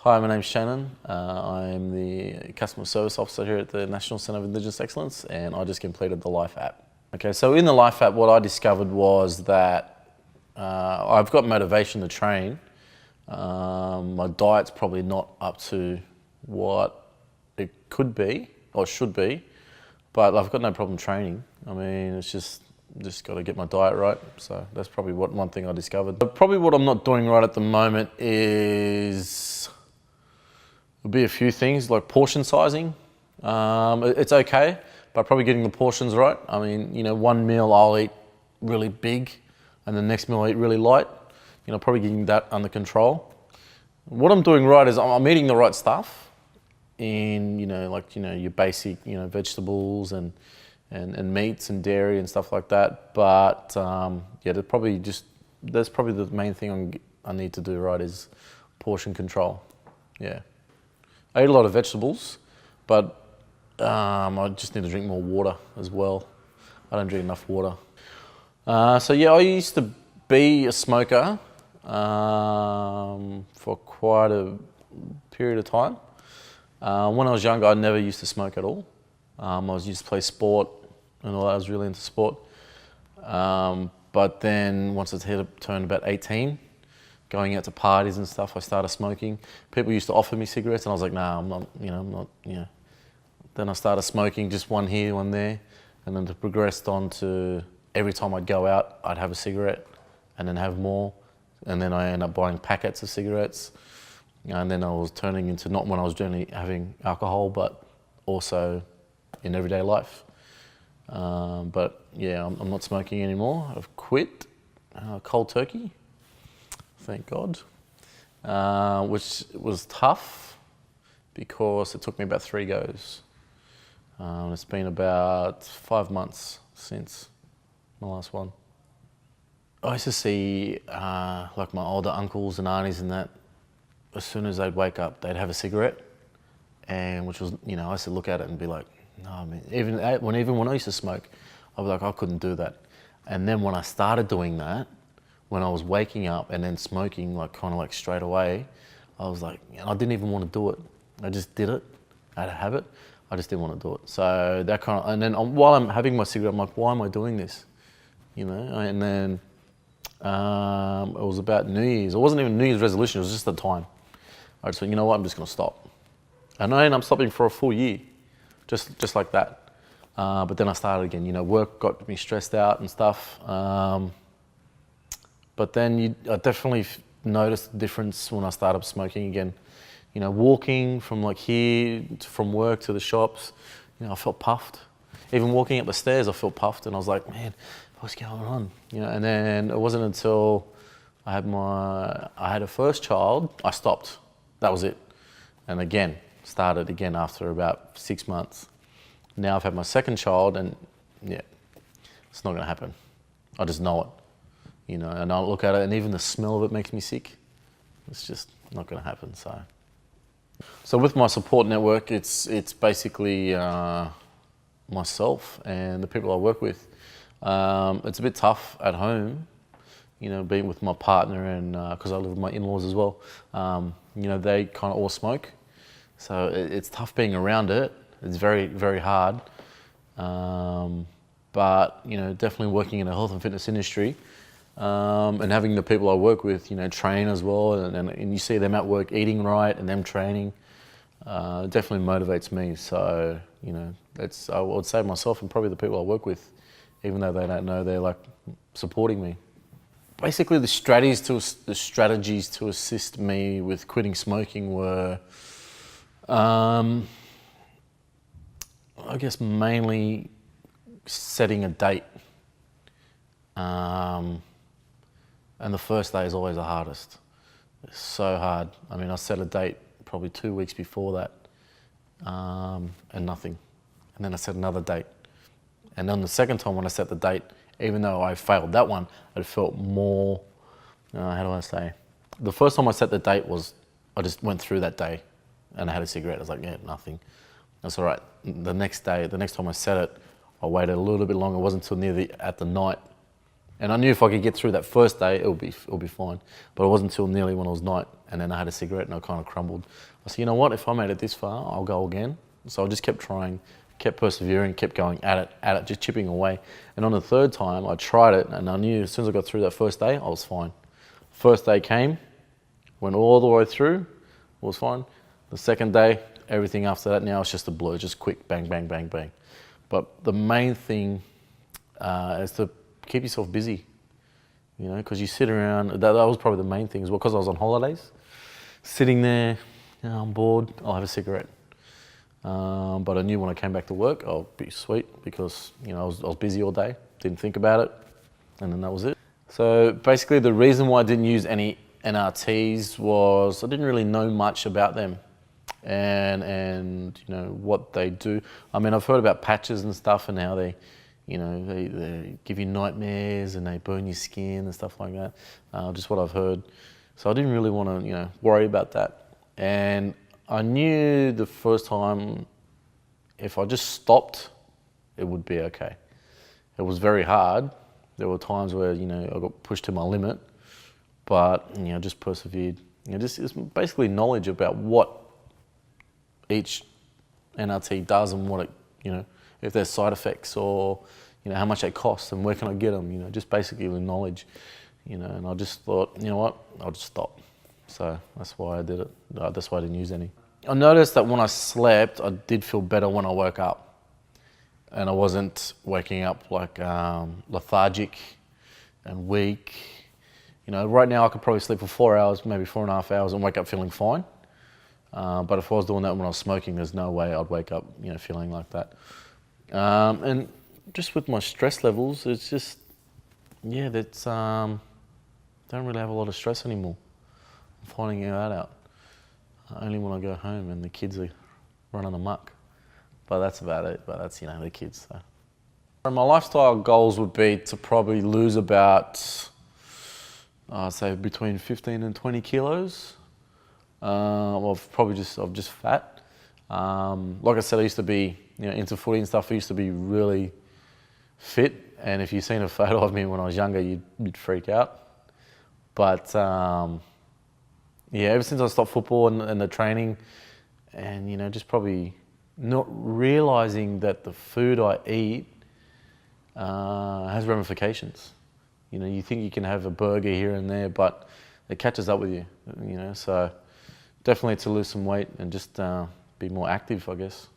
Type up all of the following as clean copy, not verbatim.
Hi, my name's Shannon. I'm the Customer Service Officer here at the National Centre of Indigenous Excellence, and I just completed the Life App. Okay, so in the Life App, what I discovered was that I've got motivation to train. My diet's probably not up to what it could be, or should be, but I've got no problem training. I mean, it's just got to get my diet right. So that's probably one thing I discovered. But probably what I'm not doing right at the moment would be a few things like portion sizing. It's okay, but probably getting the portions right. I mean, one meal I'll eat really big and the next meal I'll eat really light. Probably getting that under control. What I'm doing right is I'm eating the right stuff in, your basic, vegetables and meats and dairy and stuff like that. But yeah, that's probably the main thing I need to do right is portion control. Yeah. I eat a lot of vegetables, but I just need to drink more water as well. I don't drink enough water. So yeah, I used to be a smoker for quite a period of time. When I was younger, I never used to smoke at all. I used to play sport and all that. I was really into sport. But then once I turned about 18, going out to parties and stuff, I started smoking. People used to offer me cigarettes and I was like, nah, I'm not. Then I started smoking, just one here, one there. And then it progressed on to every time I'd go out, I'd have a cigarette and then have more. And then I ended up buying packets of cigarettes. And then I was turning into, not when I was generally having alcohol, but also in everyday life. But yeah, I'm not smoking anymore. I've quit cold turkey. Thank God, which was tough because it took me about 3 goes. It's been about 5 months since my last one. I used to see like my older uncles and aunties and that, as soon as they'd wake up, they'd have a cigarette, and which was, I used to look at it and be like, no, I mean, even when I used to smoke, I'd be like, I couldn't do that. And then when I started doing that, when I was waking up and then smoking kind of straight away, I was like, I didn't even want to do it. I just did it. I had a habit. I just didn't want to do it. So that kind of, and then while I'm having my cigarette, I'm like, why am I doing this? And then it was about New Year's. It wasn't even New Year's resolution. It was just the time. I just went, you know what? I'm just going to stop. And I ended up stopping for a full year, just like that. But then I started again. Work got me stressed out and stuff. But then I definitely noticed the difference when I started smoking again. Walking from from work to the shops, I felt puffed. Even walking up the stairs, I felt puffed, and I was like, man, what's going on? And then it wasn't until I had a first child, I stopped. That was it. And again, started again after about 6 months. Now I've had my second child, and yeah, it's not gonna happen. I just know it. And I'll look at it, and even the smell of it makes me sick. It's just not going to happen. So with my support network, it's basically myself and the people I work with. It's a bit tough at home, being with my partner, and because I live with my in-laws as well. They kind of all smoke, so it's tough being around it. It's very, very hard. But definitely working in a health and fitness industry. And having the people I work with, train as well, and you see them at work eating right and them training, definitely motivates me. So, I would say myself and probably the people I work with, even though they don't know, they're supporting me. Basically, the strategies to assist me with quitting smoking were, I guess, mainly setting a date. And the first day is always the hardest. It's so hard. I mean, I set a date probably 2 weeks before that, and nothing. And then I set another date. And then the second time when I set the date, even though I failed that one, it felt more, how do I say? The first time I set the date I just went through that day and I had a cigarette. I was like, yeah, nothing. That's all right. The next time I set it, I waited a little bit longer. It wasn't until at the night And I knew if I could get through that first day, it'll be fine. But it wasn't until nearly when it was night, and then I had a cigarette and I kind of crumbled. I said, you know what, if I made it this far, I'll go again. So I just kept trying, kept persevering, kept going at it, just chipping away. And on the third time, I tried it, and I knew as soon as I got through that first day, I was fine. First day came, went all the way through, was fine. The second day, everything after that now it's just a blur, just quick, bang, bang, bang, bang. But the main thing is to keep yourself busy, you know, because you sit around, that was probably the main thing as well, because I was on holidays. Sitting there, you know, I'm bored, I'll have a cigarette. But I knew when I came back to work, I'll be sweet because, you know, I was busy all day, didn't think about it, and then that was it. So basically the reason why I didn't use any NRTs was I didn't really know much about them and you know, what they do. I mean, I've heard about patches and stuff and how they, you know, they give you nightmares and they burn your skin and stuff like that, just what I've heard. So I didn't really want to, you know, worry about that. And I knew the first time if I just stopped, it would be okay. It was very hard. There were times where, you know, I got pushed to my limit, but, you know, just persevered. You know, just it's basically knowledge about what each NRT does and what it, you know, if there's side effects or, you know, how much they cost and where can I get them, you know, just basically the knowledge, you know, and I just thought, you know what, I'll just stop. So that's why I did it. That's why I didn't use any. I noticed that when I slept, I did feel better when I woke up. And I wasn't waking up like lethargic and weak. You know, right now I could probably sleep for 4 hours, maybe 4.5 hours and wake up feeling fine. But if I was doing that when I was smoking, there's no way I'd wake up, you know, feeling like that. And just with my stress levels, it's just, yeah, that's, don't really have a lot of stress anymore. I'm finding that out. Only when I go home and the kids are running amok. But that's about it, but that's, you know, the kids. So. My lifestyle goals would be to probably lose about, I'd say between 15 and 20 kilos. Well, I'm just fat. Like I said, I used to be, you know, into footy and stuff. I used to be really fit. And if you've seen a photo of me when I was younger, you'd freak out. But yeah, ever since I stopped football and the training and, you know, just probably not realizing that the food I eat has ramifications. You know, you think you can have a burger here and there, but it catches up with you, you know, so definitely to lose some weight and just be more active, I guess,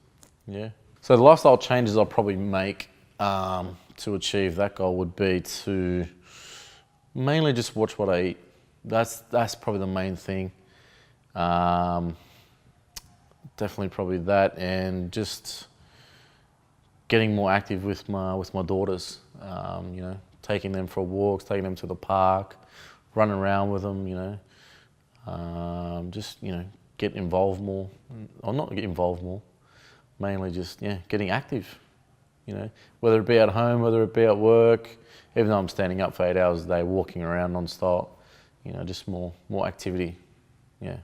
yeah. So the lifestyle changes I'll probably make to achieve that goal would be to mainly just watch what I eat. That's probably the main thing. Definitely probably that, and just getting more active with my daughters. You know, taking them for walks, taking them to the park, running around with them. You know, just, you know, get involved more, or not get involved more. Mainly just, yeah, getting active. You know, whether it be at home, whether it be at work. Even though I'm standing up for 8 hours a day, walking around non-stop. You know, just more activity. Yeah.